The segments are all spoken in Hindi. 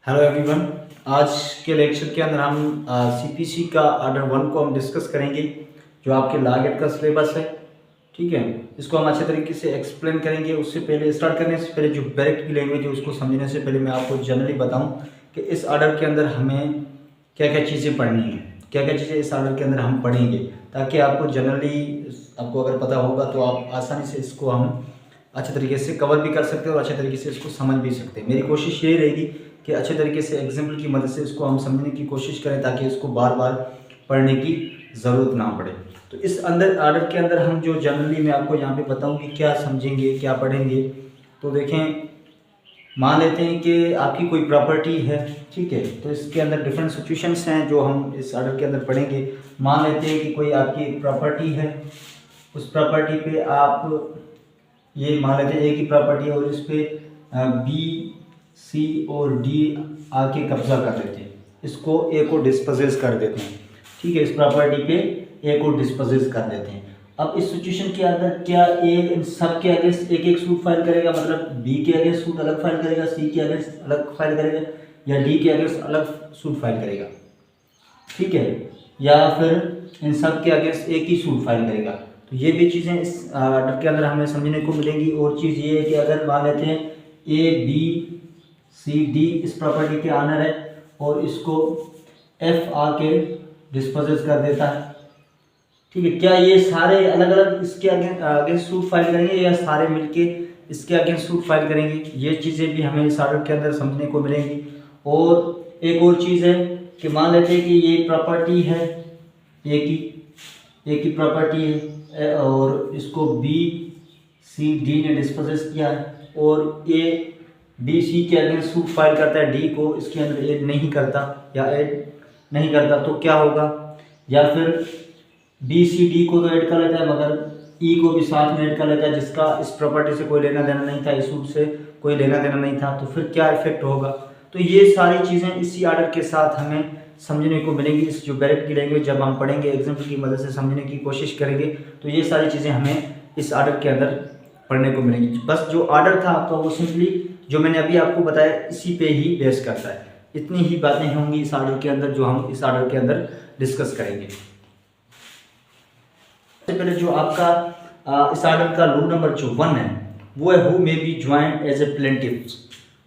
Hello everyone. आज के लेक्चर के अंदर हम सीपीसी का ऑर्डर 1 को हम डिस्कस करेंगे, जो आपके लॉ गेट का सिलेबस है। ठीक है, इसको हम अच्छे तरीके से एक्सप्लेन करेंगे। उससे पहले स्टार्ट करने से पहले जो बैरेक्ट की लैंग्वेज है उसको समझने से पहले मैं आपको जनरली बताऊं कि इस ऑर्डर के अंदर हमें क्या क्या चीज़ें पढ़नी है, क्या क्या चीज़ें इस ऑर्डर के अंदर हम पढ़ेंगे, ताकि आपको जनरली आपको अगर पता होगा तो आप आसानी से इसको हम अच्छे तरीके से कवर भी कर सकते हैं और अच्छे तरीके से इसको समझ भी सकते हैं। मेरी कोशिश यही रहेगी कि अच्छे तरीके से एग्जाम्पल की मदद से इसको हम समझने की कोशिश करें, ताकि इसको बार बार पढ़ने की ज़रूरत ना पड़े। तो इस अंदर ऑर्डर के अंदर हम जो जनरली मैं आपको यहाँ पे बताऊँ कि क्या समझेंगे, क्या पढ़ेंगे। तो देखें, मान लेते हैं कि आपकी कोई प्रॉपर्टी है, ठीक है, तो इसके अंदर डिफरेंट सिचुएशंस हैं जो हम इस ऑर्डर के अंदर पढ़ेंगे। मान लेते हैं कि कोई आपकी एक प्रॉपर्टी है, उस प्रॉपर्टी पे आप ये मान लेते हैं ए की प्रॉपर्टी है और इस पर बी सी और डी आके कब्जा कर लेते हैं, इसको ए को डिस्पोजेस कर देते हैं। ठीक है, इस प्रॉपर्टी पे ए को डिस्पोजेस कर देते हैं। अब इस सिचुएशन के अंदर क्या ए इन सब के अगेंस्ट एक एक सूट फाइल करेगा, मतलब बी के अगेंस्ट सूट अलग फाइल करेगा, सी के अगेंस्ट अलग फाइल करेगा, या डी के अगेंस्ट अलग सूट फाइल करेगा, ठीक है, या फिर इन सब के अगेंस्ट एक ही सूट फाइल करेगा। तो ये भी चीज़ें इस ऑर्डर के अंदर हमें समझने को मिलेंगी। और चीज़ ये है कि अगर मान लेते हैं ए बी सी डी इस प्रॉपर्टी के ऑनर है और इसको एफ आके डिस्पोजेस कर देता है, ठीक है, क्या ये सारे अलग अलग इसके अगेंस्ट सूट फाइल करेंगे या सारे मिलके इसके अगेंस्ट सूट फाइल करेंगे? ये चीज़ें भी हमें इस ऑर्डर के अंदर समझने को मिलेंगी। और एक और चीज़ है कि मान लेते हैं कि ये प्रॉपर्टी है ए की प्रॉपर्टी है और इसको बी सी डी ने डिस्पोजेस किया है, और ए बी सी के अगेंस्ट सूट फाइल करता है, डी को इसके अंदर ऐड नहीं करता या ऐड नहीं करता, तो क्या होगा? या फिर बी सी डी को तो ऐड कर लेता है मगर ई को भी साथ में ऐड कर लेता है, जिसका इस प्रॉपर्टी से कोई लेना देना नहीं था, इस सूट से कोई लेना देना नहीं था, तो फिर क्या इफेक्ट होगा? तो ये सारी चीज़ें इसी ऑर्डर के साथ हमें समझने को मिलेंगी। इस जो बैरेक्ट की लैंग्वेज जब हम पढ़ेंगे, एग्जाम्पल की मदद से समझने की कोशिश करेंगे, तो ये सारी चीज़ें हमें इस ऑर्डर के अंदर पढ़ने को मिलेंगी। बस जो ऑर्डर था आपका वो सिंपली जो मैंने अभी आपको बताया इसी पे ही बेस करता है। इतनी ही बातें होंगी इस ऑर्डर के अंदर जो हम इस ऑर्डर के अंदर डिस्कस करेंगे। सबसे पहले जो आपका इस ऑर्डर का रूल नंबर जो 1 है वो है who may be joint as a plaintiffs.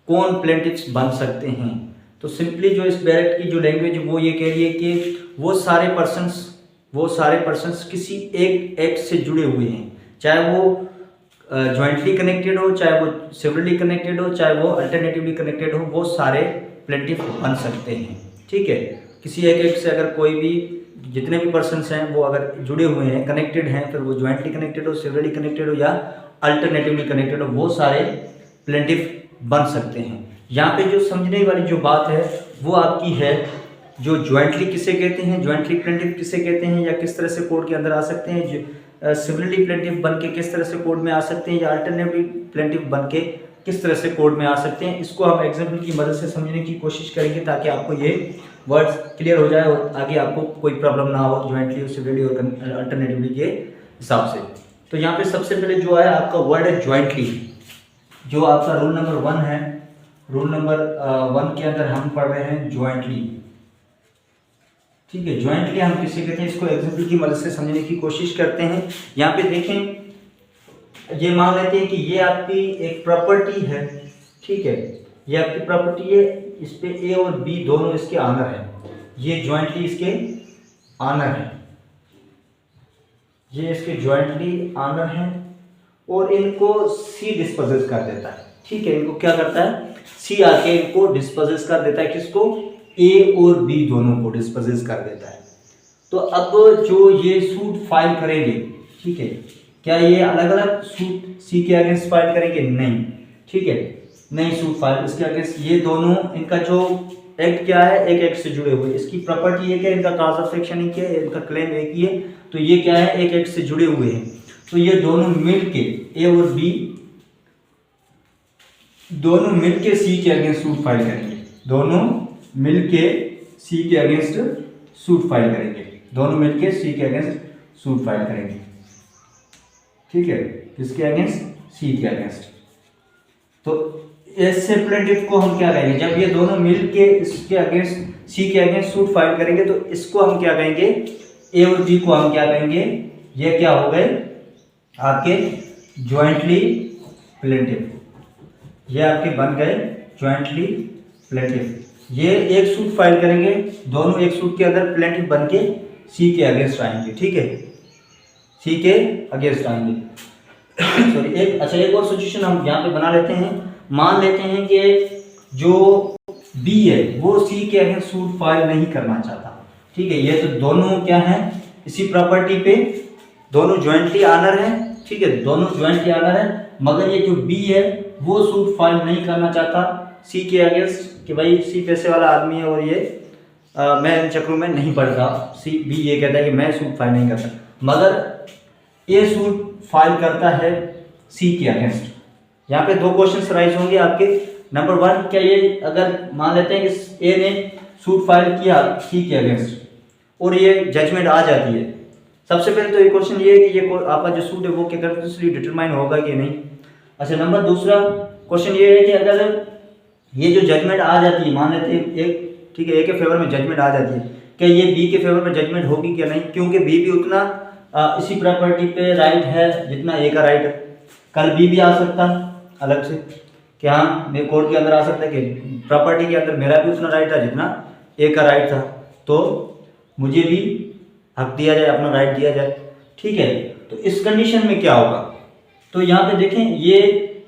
कौन प्लेंटिफ्स बन सकते हैं? तो सिंपली जो इस बैरेक्ट की जो लैंग्वेज वो ये कह रही है कि वो सारे पर्सन्स किसी एक एक्ट से जुड़े हुए हैं, चाहे वो ज्वाइंटली कनेक्टेड हो, चाहे वो सिवरली कनेक्टेड हो, चाहे वो अल्टरनेटिवली कनेक्टेड हो, वो सारे प्लेंटिफ बन सकते हैं। ठीक है, किसी एक एक्ट से अगर कोई भी जितने भी पर्सन्स हैं वो अगर जुड़े हुए हैं, कनेक्टेड हैं, फिर वो ज्वाइंटली कनेक्टेड हो, सिवरली कनेक्टेड हो या अल्टरनेटिवली कनेक्टेड हो, वो सारे प्लेंटिफ बन सकते हैं। यहाँ पे जो समझने वाली जो बात है वो आपकी है, जो ज्वाइंटली किसे कहते हैं, ज्वाइंटली प्लेंटिफ किसे कहते हैं, या किस तरह से कोर्ट के अंदर आ सकते हैं, सिवरली प्लेंटिफ बन के किस तरह से कोर्ट में आ सकते हैं, या अल्टरनेटिव प्लेंटिफ बन के किस तरह से कोर्ट में आ सकते हैं। इसको हम एग्जाम्पल की मदद से समझने की कोशिश करेंगे, ताकि आपको ये वर्ड्स क्लियर हो जाए और आगे आपको कोई प्रॉब्लम ना हो ज्वाइंटली, सिवरली और अल्टरनेटिवली के हिसाब से। तो यहाँ पे सबसे पहले जो है आपका वर्ड है ज्वाइंटली, जो आपका रूल नंबर 1 है। रूल नंबर 1 के अंदर हम पढ़ रहे हैं ज्वाइंटली। ठीक है, ज्वाइंटली हम किसे कहते हैं, इसको एग्जाम्पल की मदद से समझने की कोशिश करते हैं। यहाँ पे देखें, ये मान लेते हैं कि ये आपकी एक प्रॉपर्टी है, ठीक है, ये आपकी प्रॉपर्टी है, इस पे ए और बी दोनों इसके ऑनर है, ये ज्वाइंटली इसके ऑनर है, ये इसके ज्वाइंटली ऑनर हैं, और इनको सी डिस्पोजेस कर देता है। ठीक है, इनको क्या करता है, सी आके इनको डिस्पोजेस कर देता है, किसको? ए और बी दोनों को डिस्पोजेस कर देता है। तो अब जो ये सूट फाइल करेंगे, ठीक है, क्या ये अलग अलग सूट सी के अगेंस्ट फाइल करेंगे? नहीं, ठीक है, नहीं सूट फाइल इसके अगेंस्ट, ये दोनों इनका जो एक्ट क्या है, एक एक्ट से जुड़े हुए, इसकी प्रॉपर्टी एक है, इनका कॉज ऑफ एक्शन एक है, इनका क्लेम एक ही है, तो ये क्या है, एक एक्ट से जुड़े हुए हैं। तो ये दोनों मिलके ए और बी दोनों मिलके सी के अगेंस्ट सूट फाइल करेंगे, दोनों मिलके सी के अगेंस्ट सूट फाइल करेंगे, दोनों मिलके सी के अगेंस्ट सूट फाइल करेंगे। ठीक है, किसके अगेंस्ट? सी के अगेंस्ट। तो ऐसे प्लेंटिफ को हम क्या कहेंगे, जब ये दोनों मिल के इसके अगेंस्ट सी के अगेंस्ट सूट फाइल करेंगे तो इसको हम क्या कहेंगे, ए और बी को हम क्या कहेंगे, ये क्या हो गए आपके ज्वाइंटली प्लेंटिफ, ये आपके बन गए ज्वाइंटली प्लेंटिफ। ये एक सूट फाइल करेंगे, दोनों एक सूट के अंदर प्लेंटिफ बन के सी के अगेंस्ट आएंगे, ठीक है, सी के अगेंस्ट आएंगे। सॉरी एक और सिचुएशन हम यहाँ पे बना लेते हैं। मान लेते हैं कि जो बी है वो सी के अगेंस्ट सूट फाइल नहीं करना चाहता, ठीक है। ये तो दोनों क्या है, इसी प्रॉपर्टी पे दोनों ज्वाइंटली ऑनर हैं, ठीक है, दोनों ज्वाइंटली ऑनर हैं, मगर ये जो बी है वो सूट फाइल नहीं करना चाहता सी के अगेंस्ट कि भाई सी पैसे वाला आदमी है और ये मैं इन चक्रों में नहीं पड़ता। सी बी ये कहता है कि मैं सूट फाइल नहीं करता, मगर ए सूट फाइल करता है सी के अगेंस्ट। यहाँ पे दो क्वेश्चन राइज होंगे आपके। नंबर वन, क्या ये अगर मान लेते हैं कि ए ने सूट फाइल किया सी के अगेंस्ट और ये जजमेंट आ जाती है, सबसे पहले तो ये क्वेश्चन ये है कि ये आपका जो सूट है वो क्या कंक्लूसिवली डिटरमाइन होगा कि नहीं। अच्छा, नंबर दूसरा क्वेश्चन ये है कि अगर ये जो जजमेंट आ जाती है, मान लेते हैं एक, ठीक है, ए के फेवर में जजमेंट आ जाती है, क्या ये बी के फेवर में जजमेंट होगी क्या नहीं, क्योंकि बी भी उतना इसी प्रॉपर्टी पे राइट है जितना ए का राइट है। कल बी भी आ सकता अलग से कि हाँ मेरे कोर्ट के अंदर आ सकता है कि प्रॉपर्टी के अंदर मेरा भी उतना राइट था जितना ए का राइट था, तो मुझे भी हक दिया जाए, अपना राइट दिया जाए, ठीक है। तो इस कंडीशन में क्या होगा, तो यहाँ पे देखें ये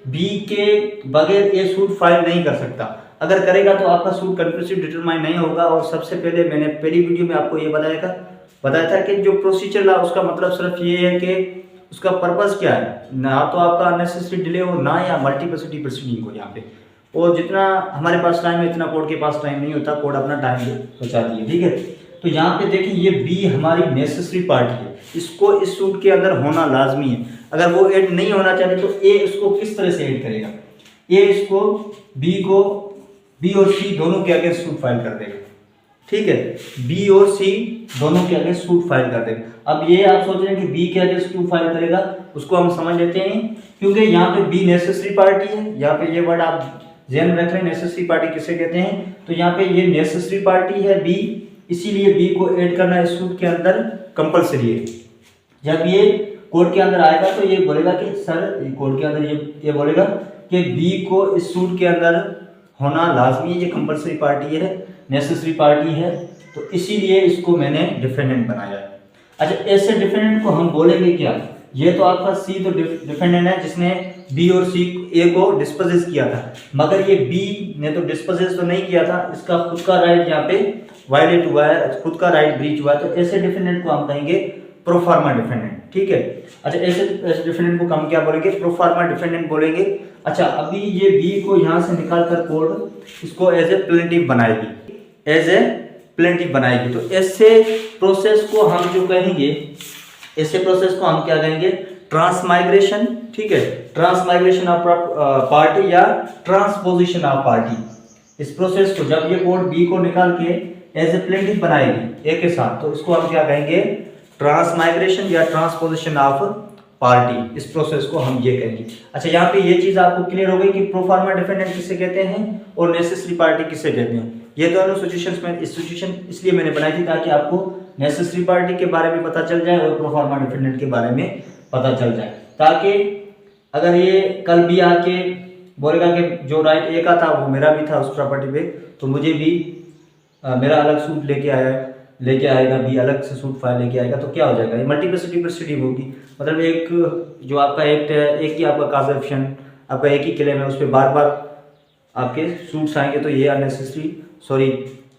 बी के बगैर ए सूट फाइल नहीं कर सकता, अगर करेगा तो आपका सूट कंक्लूसिव डिटरमाइन नहीं होगा। और सबसे पहले मैंने पहली वीडियो में आपको ये बताया था कि जो प्रोसीजर था उसका मतलब सिर्फ ये है कि उसका पर्पस क्या है, ना तो आपका अननेसेसरी डिले हो ना या मल्टीपलिसिटी प्रोसीडिंग हो यहाँ पे। और जितना हमारे पास टाइम है इतना कोर्ट के पास टाइम नहीं होता, कोर्ट अपना टाइम बचाती है, ठीक है। तो यहाँ पे देखिए ये बी हमारी नेसेसरी पार्टी है, इसको इस सूट के अंदर होना लाजमी है। अगर वो ऐड नहीं होना चाहते तो ए इसको किस तरह से ऐड करेगा, ए इसको बी और सी दोनों के आगे सूट फाइल कर देगा, ठीक है, बी और सी दोनों के आगे सूट फाइल कर देगा। अब ये आप सोच रहे हैं कि बी के आगे सूट फाइल करेगा, उसको हम समझ लेते हैं, क्योंकि यहाँ पे बी नेसेसरी पार्टी है, यहाँ पे ये वर्ड आप ध्यान रख रहे हैं नेसेसरी पार्टी किसे कहते हैं, तो यहाँ पे ये नेसेसरी पार्टी है बी, इसीलिए बी को ऐड करना इस सूट के अंदर कंपलसरी है। जब ये कोर्ट के अंदर आएगा तो ये बोलेगा कि सर कोर्ट के अंदर ये बोलेगा कि बी को इस सूट के अंदर होना लाजमी है, ये कंपलसरी पार्टी है, नेसेसरी पार्टी है, तो इसीलिए इसको मैंने डिफेंडेंट बनाया है। अच्छा, ऐसे डिफेंडेंट को हम बोलेंगे क्या, ये तो आपका सी तो डिफेंडेंट है जिसने बी और सी ए को डिस्पोजेस किया था, मगर ये बी ने तो डिस्पोजेस तो नहीं किया था, इसका खुद का राइट यहाँ पे वायलेट हुआ है, खुद का राइट ब्रीच हुआ है, तो ऐसे डिफेंडेंट को हम कहेंगे प्रोफार्मा डिफेंडेंट, ठीक है। अच्छा, ऐसे डिफेंडेंट को हम क्या बोलेंगे, प्रोफार्मा डिफेंडेंट बोलेंगे। अच्छा, अभी ये बी को यहाँ से निकाल कर कोर्ट इसको एज ए प्लेंटिफ बनाएगी, एज ए प्लेंटिफ बनाएगी, तो ऐसे प्रोसेस को हम जो कहेंगे, ऐसे प्रोसेस को हम क्या कहेंगे, ट्रांसमाइग्रेशन, ठीक है, ट्रांसमाइग्रेशन ऑफ पार्टी या ट्रांसपोजिशन ऑफ पार्टी। इस प्रोसेस को जब ये कोर्ट बी को निकाल के एज ए प्लेंटिफ बनाएगी ए के साथ, तो इसको हम क्या कहेंगे, ट्रांसमाइग्रेशन या ट्रांसपोजिशन ऑफ पार्टी, इस प्रोसेस को हम ये कहेंगे। अच्छा, यहाँ पे ये चीज आपको क्लियर हो गई कि प्रोफार्मा डिफेंडेंट किसे कहते हैं और नेसेसरी पार्टी किसे कहते हैं। ये दोनों सिचुएशंस में सिचुएशन इसलिए मैंने बनाई थी ताकि आपको नेसेसरी पार्टी के बारे में पता चल जाए और प्रोफार्मा डिफेंडेंट के बारे में पता चल जाए, ताकि अगर ये कल भी आके बोलेगा कि जो राइट ए का था वो मेरा भी था उस प्रॉपर्टी पे, तो मुझे भी मेरा अलग सूट लेके आएगा, बी अलग से सूट फाइल लेके आएगा, तो क्या हो जाएगा, ये मल्टीप्लिसिटी प्रोसीडिंग होगी। मतलब एक जो आपका एक्ट है, एक ही आपका काज ऑप्शन, आपका एक ही क्लेम है, उस पर बार बार आपके सूट्स आएंगे, तो ये अननेसेसरी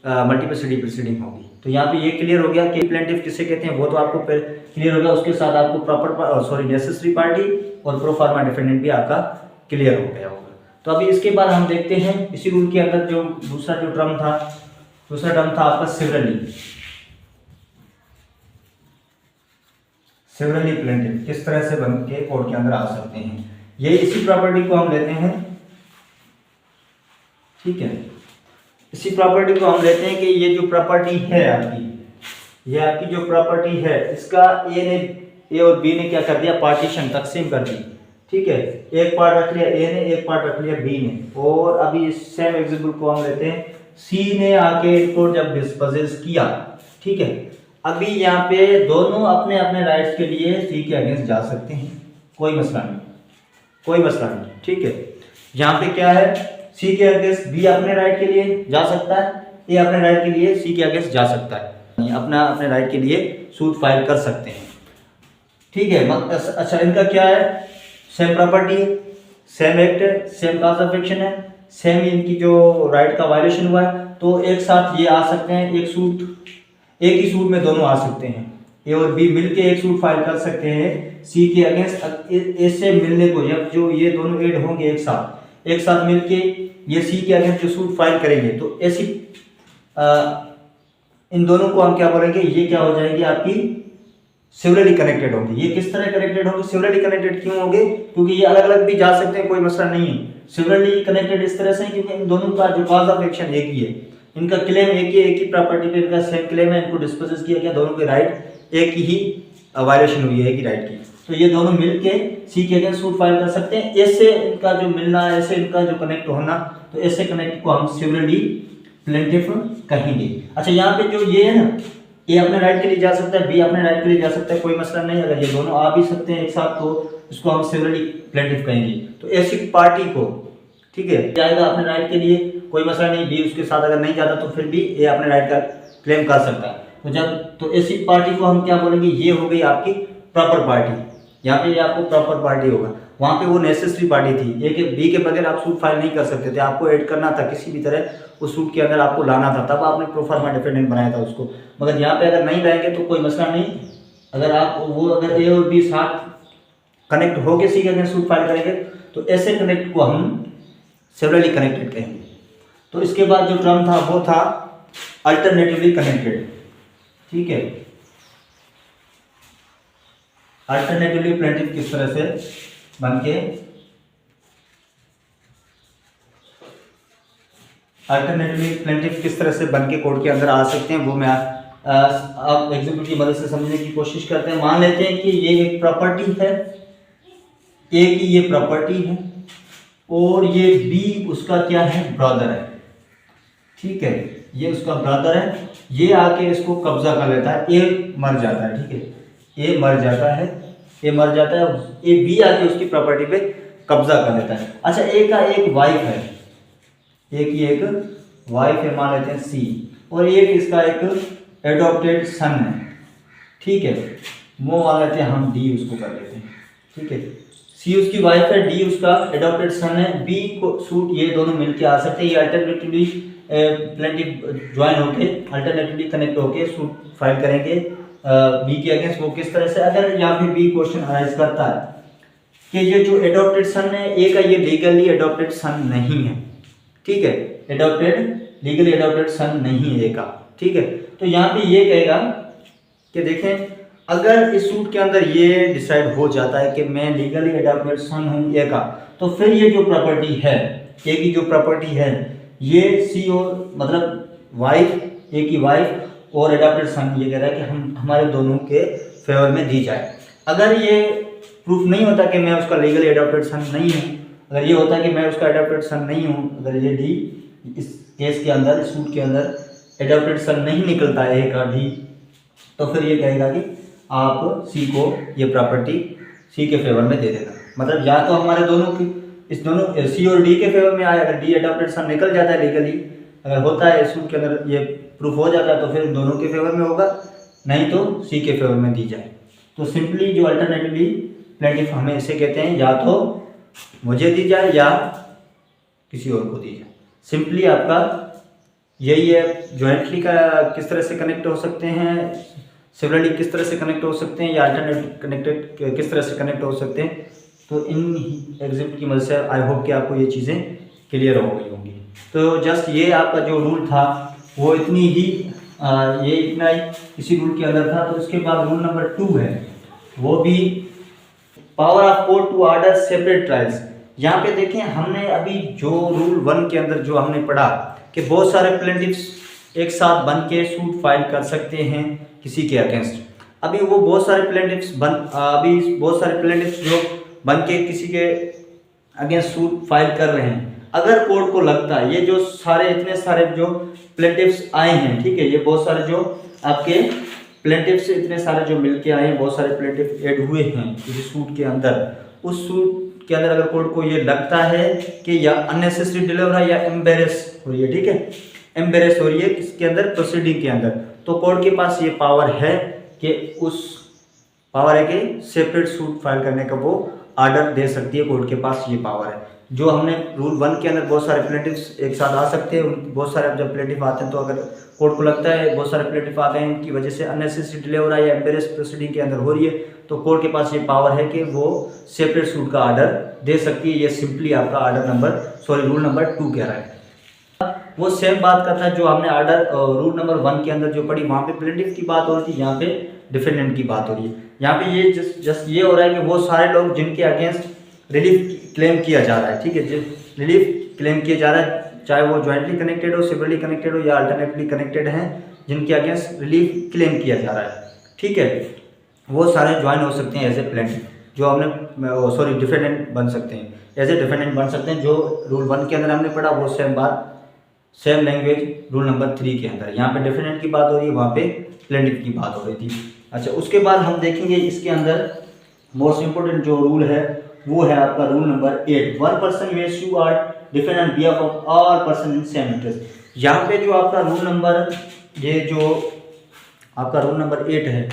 मल्टीप्लिसिटी प्रोसीडिंग होगी। तो यहाँ पे ये क्लियर हो गया कि प्लेंटिफ किसे कहते हैं, वो तो आपको क्लियर हो गया, उसके साथ आपको नेसेसरी पार्टी और प्रोफार्मा डिफेंडेंट भी आपका क्लियर हो गया होगा। तो अभी इसके बाद हम देखते हैं इसी रूल के अंदर जो दूसरा टर्म था आपका सिवरली प्लेंटिफ किस तरह से बन के कोर्ट के अंदर आ सकते हैं। ये इसी प्रॉपर्टी को हम लेते हैं, ठीक है, इसी प्रॉपर्टी को हम लेते हैं कि ये जो प्रॉपर्टी है आपकी, ये आपकी जो प्रॉपर्टी है, इसका ए और बी ने क्या कर दिया, पार्टीशन, तकसीम कर दी, ठीक है, एक पार्ट रख लिया ए ने, एक पार्ट रख लिया बी ने, और अभी सेम एग्जांपल को हम लेते हैं, सी ने आके इनको जब डिस्पोजेस किया, ठीक है, अभी यहाँ पे दोनों अपने अपने राइट्स के लिए सी के अगेंस्ट जा सकते हैं, कोई मसला नहीं, कोई मसला नहीं, ठीक है। यहाँ पे क्या है, सी के अगेंस्ट बी अपने राइट के लिए जा सकता है, ए अपने राइट के लिए सी के अगेंस्ट जा सकता है, अपना अपने राइट के लिए सूट फाइल कर सकते हैं, ठीक है। अच्छा, इनका क्या है, सेम प्रॉपर्टी है, सेम एक्ट है, सेम कॉज ऑफ एक्शन है, सेम इनकी जो राइट का वायलेशन हुआ है, तो एक साथ ये आ सकते हैं, एक ही सूट में दोनों आ सकते हैं, ए और बी मिलके एक सूट फाइल कर सकते हैं सी के अगेंस्ट। इससे मिलने को जब जो ये दोनों ऐड होंगे एक साथ मिलके ये सी के अगेंस्ट जो सूट फाइल करेंगे, तो ऐसी इन दोनों को हम क्या बोलेंगे, ये क्या हो जाएगी आपकी सिवरली कनेक्टेड होंगे। ये किस तरह कनेक्टेड होंगे, सिवरली कनेक्टेड क्यों होंगे, क्योंकि ये अलग अलग भी जा सकते हैं, कोई मसला नहीं है। सिवरली कनेक्टेड इस तरह से क्योंकि इन दोनों का जो कॉज ऑफ एक्शन एक ही है, इनका क्लेम एक ही प्रॉपर्टी पे इनका सेम क्लेम है, इनको डिस्पोजेस किया गया, दोनों के राइट एक ही वायलेशन हुई है एक ही राइट की, तो ये दोनों मिलके सी के अगेंस्ट सूट फाइल कर सकते हैं। ऐसे इनका जो मिलना, ऐसे इनका जो कनेक्ट होना, तो ऐसे कनेक्ट को हम सिवरली प्लेंटिफ कहेंगे। अच्छा, यहाँ पे जो ये है ना, ए अपने राइट के लिए जा सकता है, बी अपने राइट के लिए जा सकता है, कोई मसला नहीं। अगर ये दोनों आ भी सकते हैं एक साथ, तो इसको हम सिवरली प्लेंटिफ कहेंगे। तो ऐसी पार्टी को, ठीक है, जाएगा अपने राइट के लिए, कोई मसला नहीं, बी उसके साथ अगर नहीं जाता तो फिर भी ए अपने राइट का क्लेम कर सकता है। तो ऐसी पार्टी को हम क्या बोलेंगे, ये हो गई आपकी प्रॉपर पार्टी। यहाँ पे ये आपको प्रॉपर पार्टी होगा, वहाँ पे वो नेसेसरी पार्टी थी, ए के बी के बगैर आप सूट फाइल नहीं कर सकते थे, आपको ऐड करना था किसी भी तरह, उस सूट के अंदर आपको लाना था, तब आपने प्रोफार्मा डिफेंडेंट बनाया था उसको। मगर यहाँ पे अगर नहीं लाएंगे तो कोई मसला नहीं, अगर आप अगर ए और बी साथ कनेक्ट होके सी के अगेंस्ट सूट फाइल करेंगे, तो ऐसे कनेक्ट को हम सेवरली कनेक्टेड कहेंगे। तो इसके बाद जो टर्म था वो था अल्टरनेटिवली कनेक्टेड, ठीक है। अल्टरनेटिवली प्लेंटिफ किस तरह से बनके, अल्टरनेटिवली प्लेंटिफ किस तरह से बनके कोर्ट के अंदर आ सकते हैं, वो मैं आप एग्जाम्पल की मदद से समझने की कोशिश करते हैं। मान लेते हैं कि ये एक प्रॉपर्टी है, ए की ये प्रॉपर्टी है, और ये बी उसका क्या है, ब्रदर है, ठीक है, ये उसका ब्रदर है, ये आके इसको कब्जा कर लेता है, ए मर जाता है, ठीक है, ए मर जाता है, ए बी आके उसकी प्रॉपर्टी पे कब्जा कर लेता है। अच्छा, ए का एक वाइफ है, ए की एक वाइफ है, मान लेते हैं सी, और एक इसका एक एडॉप्टेड सन है, ठीक है, वो मान लेते हैं हम डी उसको कर लेते हैं, ठीक है। सी उसकी वाइफ है, डी उसका एडॉप्टेड सन है, बी को सूट ये दोनों मिलके आ सकते हैं, ये अल्टरनेटिवली प्लेंटिफ ज्वाइन होके अल्टरनेटिवली कनेक्ट होके सूट फाइल करेंगे बी के अगेंस्ट। वो किस तरह से, अगर यहाँ पे बी क्वेश्चन अराइज करता है कि ये जो एडॉप्टेड सन है, ए का ये लीगली एडॉप्टेड सन नहीं है, ठीक है, लीगली एडॉप्टेड सन नहीं है ए का, ठीक है। तो यहाँ पे ये कहेगा कि देखें, अगर इस सूट के अंदर ये डिसाइड हो जाता है कि मैं लीगली एडॉप्टेड सन हूँ ए का, तो फिर ये जो प्रॉपर्टी है, ए की जो प्रॉपर्टी है, ये सी और मतलब वाइफ, ए की वाइफ और एडॉप्टेड सन, ये कह रहा है कि हम हमारे दोनों के फेवर में दी जाए। अगर ये प्रूफ नहीं होता कि मैं उसका लीगली एडॉप्टेड सन नहीं हूँ, अगर ये होता है कि मैं उसका एडॉप्टेड सन नहीं हूँ, अगर ये डी इस केस के अंदर, इस सूट के अंदर एडॉप्टेड सन नहीं निकलता है ए का डी, तो फिर ये कहेगा कि आप सी को ये प्रॉपर्टी सी के फेवर में दे देना। मतलब या तो हमारे दोनों की, इस दोनों सी और डी के फेवर में आए, अगर डी एडॉप्टेड सन निकल जाता है लीगली, अगर होता है इस सूट के अंदर ये प्रूफ हो जाता है, तो फिर दोनों के फेवर में होगा, नहीं तो सी के फेवर में दी जाए। तो सिंपली जो अल्टरनेटिवली प्लेंटिफ हमें इसे कहते हैं, या तो मुझे दी जाए या किसी और को दी जाए। सिंपली आपका यही है, ज्वाइंटली का किस तरह से कनेक्ट हो सकते हैं, सिवरली किस तरह से कनेक्ट हो सकते हैं, या अल्टरनेट कनेक्टेड किस तरह से कनेक्ट हो सकते हैं। तो इन एग्जाम्पल की मदद से आई होप कि आपको ये चीज़ें क्लियर हो गई होंगी। तो जस्ट ये आपका जो रूल था वो इतनी ही ये इतना ही इसी रूल के अंदर था। तो इसके बाद रूल नंबर 2 है, वो भी power of court to order separate trials. यहाँ पे देखें, हमने अभी जो रूल 1 के अंदर जो हमने पढ़ा कि बहुत सारे प्लेंटिफ्स एक साथ बन के सूट फाइल कर सकते हैं किसी के अगेंस्ट। अभी बहुत सारे प्लेंटिफ्स जो बन के किसी के अगेंस्ट सूट फाइल कर रहे हैं, अगर कोर्ट को लगता है ये जो सारे इतने सारे जो प्लेंटिफ्स आए हैं, ठीक है, ये बहुत सारे जो आपके प्लेंटिफ्स इतने सारे जो मिलके आए हैं, बहुत सारे प्लेंटिफ ऐड हुए हैं इस सूट के अंदर, उस सूट के अंदर अगर कोर्ट को ये लगता है कि या अननेसेसरी डिले हो रहा है या एम्बेरेस हो रही है, ठीक है, एम्बेरेस हो रही है किसके अंदर, प्रोसीडिंग के अंदर, तो कोर्ट के पास ये पावर है कि सेपरेट सूट फाइल करने का वो ऑर्डर दे सकती है, कोर्ट के पास ये पावर है। जो हमने रूल 1 के अंदर बहुत सारे प्लेंटिफ्स एक साथ आ सकते हैं, बहुत सारे जब प्लेंटिफ आते हैं तो अगर कोर्ट को लगता है बहुत सारे प्लेंटिफ आ गए हैं इनकी वजह से अननेसेसरी डिले हो रहा है या एम्बेरेस प्रोसीडिंग के अंदर हो रही है, तो कोर्ट के पास ये पावर है कि वो सेपरेट सूट का ऑर्डर दे सकती है। ये सिंपली आपका रूल नंबर 2 कह रहा है। वो सेम बात करता है जो हमने रूल नंबर 1 के अंदर जो पढ़ी, वहाँ पे प्लेंटिफ की बात हो रही थी, यहाँ पे डिफेंडेंट की बात हो रही है। यहाँ पे ये जस्ट ये हो रहा है कि वो सारे लोग जिनके अगेंस्ट रिलीफ क्लेम किया जा रहा है, ठीक है, रिलीफ क्लेम किया जा रहा है, चाहे वो ज्वाइंटली कनेक्टेड हो, सिवरली कनेक्टेड हो या अल्टरनेटली कनेक्टेड हैं, जिनके अगेंस्ट रिलीफ क्लेम किया जा रहा है, ठीक है, वो सारे ज्वाइन हो सकते हैं एज ए प्लेंटिफ, जो हमने डिफेंडेंट बन सकते हैं, एज ए डिफेंडेंट बन सकते हैं। जो रूल 1 के अंदर हमने पढ़ा वो सेम बात, सेम लैंग्वेज रूल नंबर 3 के अंदर, यहाँ पे डिफेंडेंट की बात हो रही है, वहाँ पे प्लेंटिफ की बात हो रही थी। अच्छा, उसके बाद हम देखेंगे इसके अंदर मोस्ट इंपोर्टेंट जो रूल है वो है आपका rule number 8, 1 person may sue or defend on behalf of all person in same interest. यहाँ पे जो आपका रूल नंबर 8 है,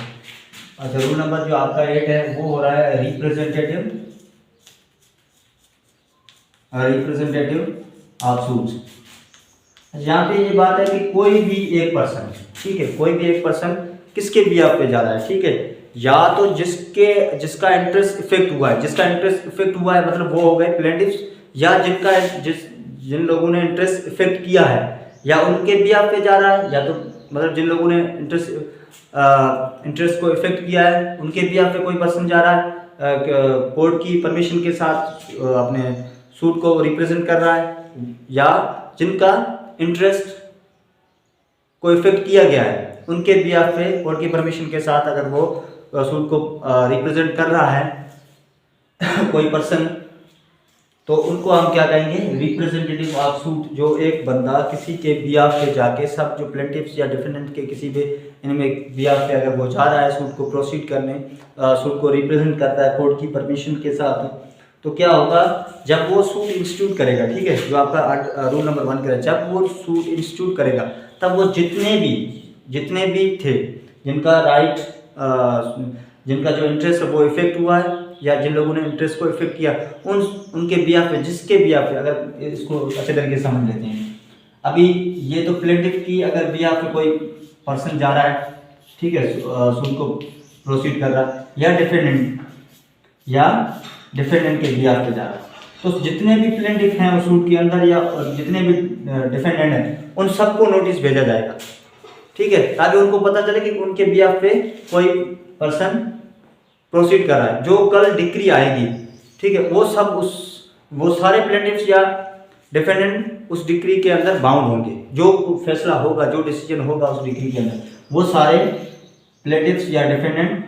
अच्छा, रूल नंबर जो आपका 8 है वो हो रहा है रिप्रेजेंटेटिव ऑफ सूट्स। यहाँ पे ये बात है कि कोई भी एक पर्सन, ठीक है, कोई भी एक पर्सन किसके बिहाफ पे जा रहा है, ठीक है, या तो जिसका इंटरेस्ट इफेक्ट हुआ है, मतलब वो हो गए प्लेंटिफ्स, या जिन लोगों ने इंटरेस्ट इफेक्ट किया है या उनके बिहाफ पे जा रहा है, या तो मतलब जिन लोगों ने इंटरेस्ट को इफेक्ट किया है उनके बिहाफ पे कोई पर्सन जा रहा है, कोर्ट की परमिशन के साथ अपने सूट को रिप्रेजेंट कर रहा है, या जिनका इंटरेस्ट को इफेक्ट किया गया है उनके बिहाफ पे कोर्ट की परमिशन के साथ अगर वो सूट को रिप्रेजेंट कर रहा है कोई पर्सन, तो उनको हम क्या कहेंगे, रिप्रेजेंटेटिव ऑफ सूट। जो एक बंदा किसी के बिहाफ पे जाके, सब जो प्लेंटिफ्स या डिफेंडेंट के किसी भी इनमें बिहाफ पे अगर वो जा रहा है सूट को प्रोसीड करने, सूट को रिप्रेजेंट करता है कोर्ट की परमिशन के साथ, तो क्या होगा, जब वो सूट इंस्टीट्यूट करेगा, ठीक है, जो आपका रूल नंबर 1 करेगा, जब वो सूट इंस्टीट्यूट करेगा तब वो जितने भी थे जिनका जो इंटरेस्ट है वो इफेक्ट हुआ है या जिन लोगों ने इंटरेस्ट को इफेक्ट किया, उनके बिहाफ पे, जिसके बिहाफ पे, अगर इसको अच्छे तरीके से समझ लेते हैं, अभी ये तो प्लेंटिफ की अगर बिहाफ पे कोई पर्सन जा रहा है, ठीक है, सूट को प्रोसीड कर रहा है, या डिफेंडेंट के बिहाफ पे जा रहा है, तो जितने भी प्लेंटिफ हैं उस सूट के अंदर या जितने भी डिफेंडेंट हैं उन सबको नोटिस भेजा जाएगा, ठीक है, ताकि उनको पता चले कि उनके बिहाफ पे कोई पर्सन प्रोसीड कर रहा है। जो कल डिक्री आएगी, ठीक है, वो सारे प्लेंटिफ्स या डिफेंडेंट उस डिक्री के अंदर बाउंड होंगे, जो फैसला होगा, जो डिसीजन होगा उस डिक्री के अंदर, वो सारे प्लेंटिफ्स या डिफेंडेंट,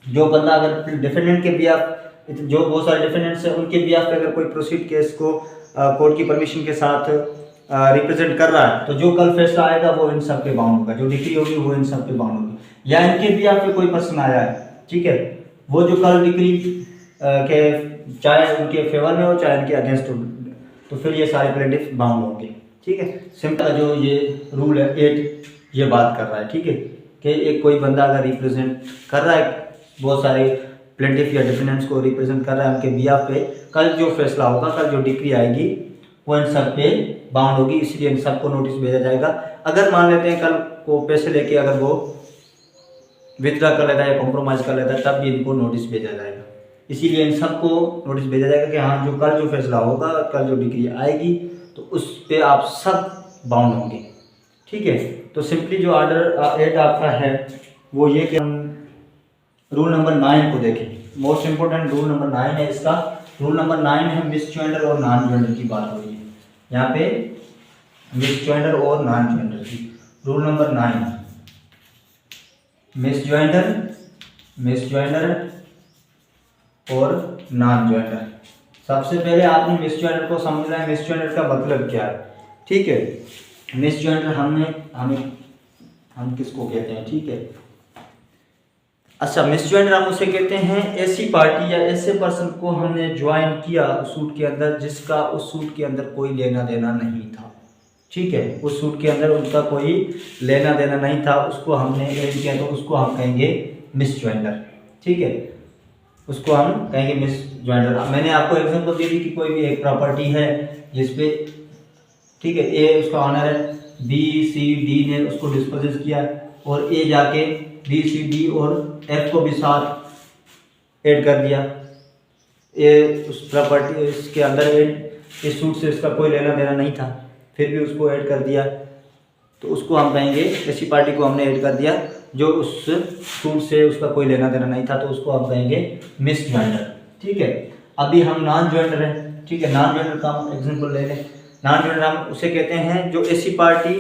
जो बंदा अगर डिफेंडेंट के बिहाफ, जो बहुत सारे डिफेंडेंट्स हैं उनके बिहाफ पे अगर कोई प्रोसीड केस को कोर्ट की परमिशन के साथ रिप्रेजेंट कर रहा है, तो जो कल फैसला आएगा वो इन सब पे बाउंड होगा, जो डिक्री होगी वो इन सब पे बाउंड होगी। या इनके बिहाफ पे कोई पर्सन आया है, ठीक है, वो जो कल डिक्री के चाहे उनके फेवर में हो चाहे उनके अगेंस्ट हो, तो फिर ये सारे प्लेंटिफ बाउंड होंगे, ठीक है। सिंपल जो ये रूल है 8 ये बात कर रहा है, ठीक है, कि एक कोई बंदा अगर रिप्रेजेंट कर रहा है, बहुत सारे प्लेंटिफ या डिफेंडेंट्स को रिप्रेजेंट कर रहा है उनके बिहाफ पे, कल जो फैसला होगा, कल जो डिक्री आएगी वो इन सब पे बाउंड होगी, इसलिए इन सबको नोटिस भेजा जाएगा। अगर मान लेते हैं कल को पैसे लेके अगर वो विथड्रॉ कर लेता है या कॉम्प्रोमाइज़ कर लेता है, तब भी इनको नोटिस भेजा जाएगा, इसीलिए इन सबको नोटिस भेजा जाएगा कि हाँ, जो कल जो फैसला होगा, कल जो डिक्री आएगी, तो उस पर आप सब बाउंड होंगे, ठीक है। तो सिंपली जो ऑर्डर 8 आपका है वो ये कि हम रूल नंबर 9 को देखें। मोस्ट इंपोर्टेंट रूल नंबर 9 है इसका। रूल नंबर 9 है मिसजॉइंडर और नॉन जॉइंडर की बात हो रही है यहाँ पे, मिसजॉइंडर और नॉन जॉइंडर की। रूल नंबर 9, मिसजॉइंडर और नॉन ज्वाइंटर। सबसे पहले आपने मिस ज्वाइंटर को समझना है, मिस ज्वाइंटर का मतलब क्या है। ठीक है, मिस ज्वाइंटर हम किसको कहते हैं, ठीक है। अच्छा, मिस ज्वाइंटर हम उसे कहते हैं ऐसी पार्टी या ऐसे पर्सन को हमने ज्वाइन किया उस सूट के अंदर जिसका उस सूट के अंदर कोई लेना देना नहीं था। ठीक है, उस सूट के अंदर उनका कोई लेना देना नहीं था, उसको हमने ऐड किया तो उसको हम कहेंगे मिस ज्वाइंटर। ठीक है, उसको हम कहेंगे मिस ज्वाइंटर। मैंने आपको एग्जांपल दे दी कि कोई भी एक प्रॉपर्टी है जिसपे, ठीक है, ए उसका ऑनर है, बी सी डी ने उसको डिस्पोजेस किया और ए जाके बी सी डी और एफ को भी साथ ऐड कर दिया। ए उस प्रॉपर्टी इसके अंदर इस सूट से इसका कोई लेना देना नहीं था, फिर भी उसको ऐड कर दिया, तो उसको हम कहेंगे, ऐसी पार्टी को हमने ऐड कर दिया जो उस सूट से उसका कोई लेना देना नहीं था, तो उसको हम कहेंगे मिस ज्वाइंटर। ठीक है, अभी हम नॉन ज्वाइंटर है। ठीक है, नॉन ज्वाइंटर का हम एग्जांपल ले लें। नॉन ज्वाइंटर हम उसे कहते हैं जो ऐसी पार्टी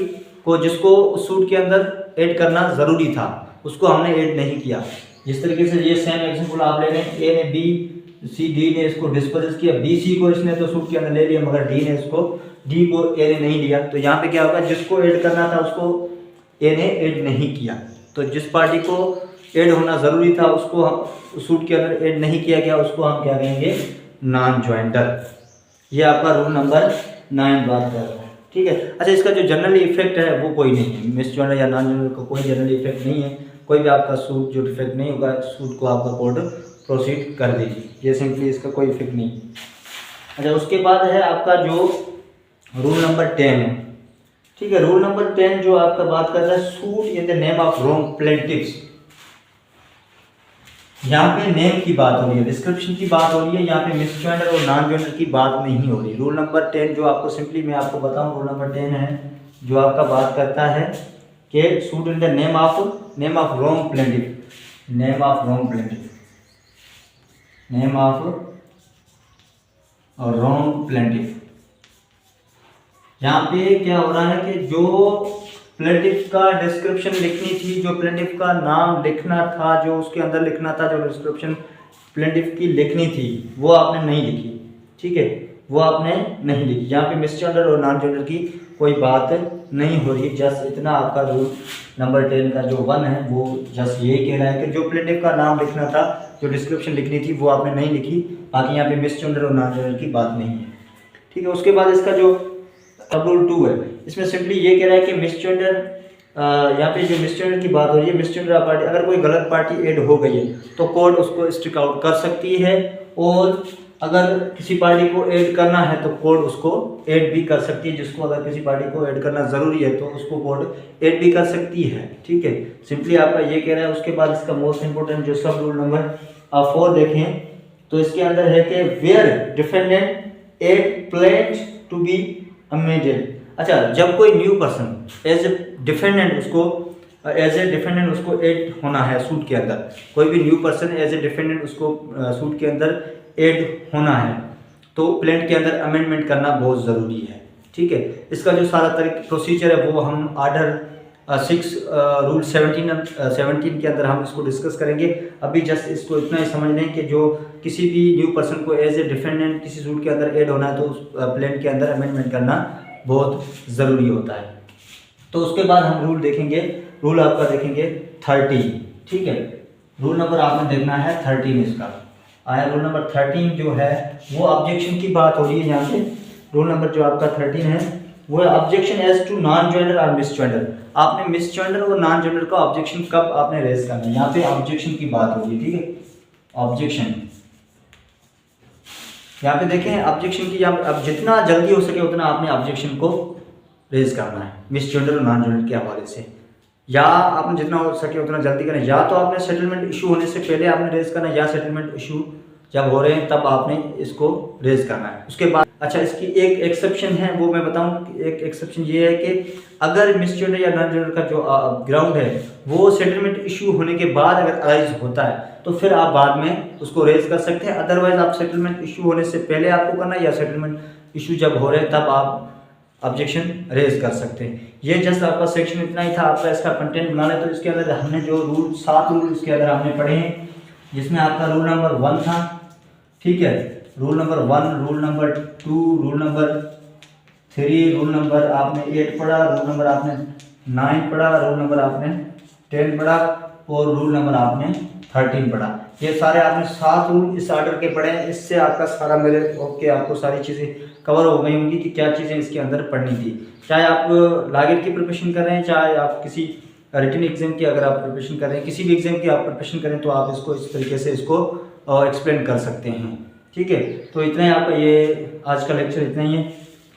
को जिसको उस सूट के अंदर ऐड करना ज़रूरी था उसको हमने ऐड नहीं किया। जिस तरीके से ये सेम एग्जांपल आप ले लें, ए ने बी सी डी ने इसको डिस्पोजेस किया, बी सी को इसने तो सूट के अंदर ले लिया मगर डी ने इसको डी को ए ने नहीं लिया, तो यहाँ पे क्या होगा, जिसको ऐड करना था उसको ए ने ऐड नहीं किया। तो जिस पार्टी को ऐड होना ज़रूरी था उसको हम सूट के अंदर ऐड नहीं किया गया, उसको हम क्या कहेंगे, नॉन ज्वाइंटर। ये आपका रूल नंबर 9 बात कर रहा है। ठीक है, अच्छा, इसका जो जनरल इफेक्ट है वो कोई नहीं है, मिस ज्वाइंटर या नॉन ज्वाइंटर का कोई जनरल इफेक्ट नहीं है, कोई भी आपका सूट जो डिफेक्ट नहीं होगा, सूट को आपका कोर्ट प्रोसीड कर दीजिए, ये सिंपली इसका कोई इफेक्ट नहीं। अच्छा, उसके बाद है आपका जो रूल नंबर 10 है। ठीक है, रूल नंबर 10 जो आपका बात कर रहा है suit in the name of wrong plaintiffs. यहाँ पे नेम की बात हो रही है, डिस्क्रिप्शन की बात हो रही है, यहाँ पे मिस ज्वाइंटर और नॉन ज्वाइंटर की बात नहीं हो रही। रूल नंबर 10 जो आपको सिंपली मैं आपको बताऊं, रूल नंबर 10 है जो आपका बात करता है कि suit in the name of wrong plaintiff, name of wrong plaintiff, name of wrong plaintiff. यहाँ पे क्या हो रहा है कि जो प्लेंटिफ का डिस्क्रिप्शन लिखनी थी, जो प्लेंटिफ का नाम लिखना था, जो उसके अंदर लिखना था, जो डिस्क्रिप्शन प्लेंटिफ की लिखनी थी वो आपने नहीं लिखी। ठीक है, वो आपने नहीं लिखी। यहाँ पे मिस ज्वाइंटर और नॉन ज्वाइंटर की कोई बात नहीं हो रही, जस्ट इतना आपका रूल नंबर 10 का जो 1 है वो जस्ट ये कह रहा है कि जो प्लेंटिफ का नाम लिखना था, जो डिस्क्रिप्शन लिखनी थी वो आपने नहीं लिखी। बाकी यहाँ पे मिस ज्वाइंटर और नॉन ज्वाइंटर की बात नहीं है। ठीक है, उसके बाद इसका जो अब रूल 2 है, इसमें सिंपली ये कह रहा है कि मिस ज्वाइंटर, यहाँ पे जो मिस ज्वाइंटर की बात हो रही है, मिस ज्वाइंटर पार्टी अगर कोई गलत पार्टी ऐड हो गई है तो कोर्ट उसको स्ट्रिक आउट कर सकती है, और अगर किसी पार्टी को ऐड करना है तो कोर्ट उसको ऐड भी कर सकती है। जिसको अगर किसी पार्टी को ऐड करना ज़रूरी है तो उसको कोर्ट ऐड भी कर सकती है। ठीक है, सिंपली आपका ये कह रहा है। उसके बाद इसका मोस्ट इंपोर्टेंट जो सब रूल नंबर 4 देखें तो इसके अंदर है कि where defendant add plaint to be amended. अच्छा, जब कोई new person as a defendant उसको ऐड होना है सूट के अंदर, कोई भी new person as a defendant उसको सूट के अंदर ऐड होना है तो प्लेंट के अंदर अमेंडमेंट करना बहुत ज़रूरी है। ठीक है, इसका जो सारा प्रोसीजर है वो हम आर्डर 6 रूल 17 के अंदर हम इसको डिस्कस करेंगे। अभी जस्ट इसको इतना ही समझ लें कि जो किसी भी न्यू पर्सन को एज ए डिफेंडेंट किसी सूट के अंदर ऐड होना है तो उस प्लेंट के अंदर अमेंडमेंट करना बहुत ज़रूरी होता है। तो उसके बाद हम रूल देखेंगे, रूल आपका देखेंगे 13। ठीक है, रूल नंबर आपने देखना है 13 इसका आया। रूल नंबर 13 जो है वो ऑब्जेक्शन की बात हो रही है। यहाँ पे रूल नंबर जो आपका 13 है वो objection as to non joinder और मिस ज्वाइंटर। आपने मिस ज्वाइंटर और नॉन ज्वाइंटर का ऑब्जेक्शन कब आपने रेज करना है, यहाँ पे ऑब्जेक्शन की बात हो रही है। ठीक है, ऑब्जेक्शन यहाँ पे देखें, ऑब्जेक्शन की अब जितना जल्दी हो सके उतना आपने ऑब्जेक्शन को रेज करना है मिस ज्वाइंटर और नॉन ज्वाइंटर के हवाले से, या आपने जितना हो सके उतना जल्दी करें। या तो आपने सेटलमेंट इशू होने से पहले आपने रेज करना है, या सेटलमेंट इशू जब हो रहे हैं तब आपने इसको रेज करना है। उसके बाद अच्छा, इसकी एक एक्सेप्शन है वो मैं बताऊं। एक एक्सेप्शन ये है कि अगर मिस ज्वाइंटर या नॉन ज्वाइंटर का जो ग्राउंड है वो सेटलमेंट इशू होने के बाद अगर अराइज होता है तो फिर आप बाद में उसको रेज कर सकते हैं। अदरवाइज आप सेटलमेंट इशू होने से पहले आपको करना है, या सेटलमेंट इशू जब हो रहे हैं तब आप ऑब्जेक्शन रेज कर सकते हैं। ये जस्ट आपका सेक्शन इतना ही था। आपका इसका कंटेंट बनाना है तो इसके अंदर हमने जो रूल 7 रूल इसके अंदर हमने पढ़े हैं, जिसमें आपका रूल नंबर 1 था ठीक है। Rule number 1, rule number 2, rule number 3, rule number आपने 8 पढ़ा, रूल नंबर आपने 9 पढ़ा, रूल नंबर आपने 10 पढ़ा और रूल नंबर आपने 13 पढ़ा। ये सारे आपने 7 रूल इस ऑर्डर के पढ़े हैं। इससे आपका सारा मेरे ओके आपको सारी चीज़ें कवर हो गई होंगी कि क्या चीज़ें इसके अंदर पढ़नी थी। चाहे आप लागेट की प्रिपरेशन कर रहे हैं, चाहे आप किसी रिटन एग्जाम की अगर आप प्रिपरेशन कर रहे हैं, किसी भी एग्जाम की आप प्रिपरेशन करें तो आप इसको इस तरीके से इसको एक्सप्लेन कर सकते हैं। ठीक है, तो इतना ही आपका ये आज का लेक्चर इतना ही है।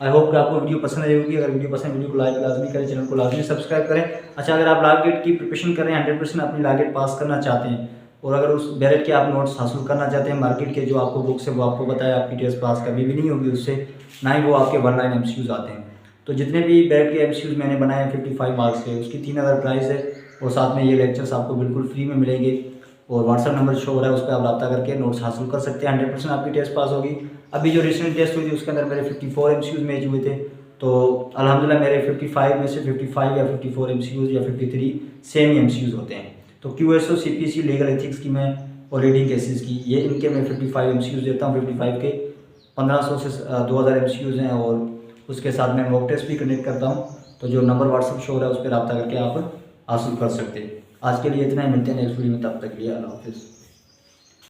आई होप कि आपको वीडियो पसंद आई होगी। अगर वीडियो पसंद, वीडियो को लाइक लाजमी करें, चैनल को लाजमी सब्सक्राइब करें। अच्छा, अगर आप लागेट की प्रिपरेशन कर रहे हैं, 100% अपनी लागेट पास करना चाहते हैं और अगर उस बैरेट के आप नोट्स हासिल करना चाहते हैं मार्केट के, जो आपको बुक्स है वो आपको बताया, आपकी टेस्ट पास कभी भी नहीं होगी उससे, ना ही वो आपके 1 लाइन MCQs आते हैं। तो जितने भी बैरेट के MCQs मैंने बनाए 55 मार्क्स के, उसकी 3000 प्राइस है और साथ में ये लेक्चर्स आपको बिल्कुल फ्री में मिलेंगे और व्हाट्सअप नंबर शो हो रहा है, उस पर आप रब्ता करके नोट्स हासिल कर सकते हैं। 100% आपकी टेस्ट पास होगी। अभी जो रिसेंट टेस्ट हुई थी उसके अंदर मेरे 54 MCQs मैच हुए थे, तो अल्हम्दुलिल्लाह मेरे 55 में से 55 या 54 MCQs या 53 सेम ही MCQs होते हैं। तो QSO, CPC, लीगल एथिक्स की मैं और रीडिंग केसेस की, ये इनके मैं 55 MCQs देता हूँ। 55 के 1500 से 2000 MCQs हैं और उसके साथ मैं मॉक टेस्ट भी कंडक्ट करता हूँ। तो जो नंबर व्हाट्सअप शो हो रहा है उस पर रब्ता करके आप हासिल कर सकते हैं। आज के लिए इतना ही, मिलते हैं नेक्स्ट वीडियो में, तब तक के लिए अल्लाह हाफिज़।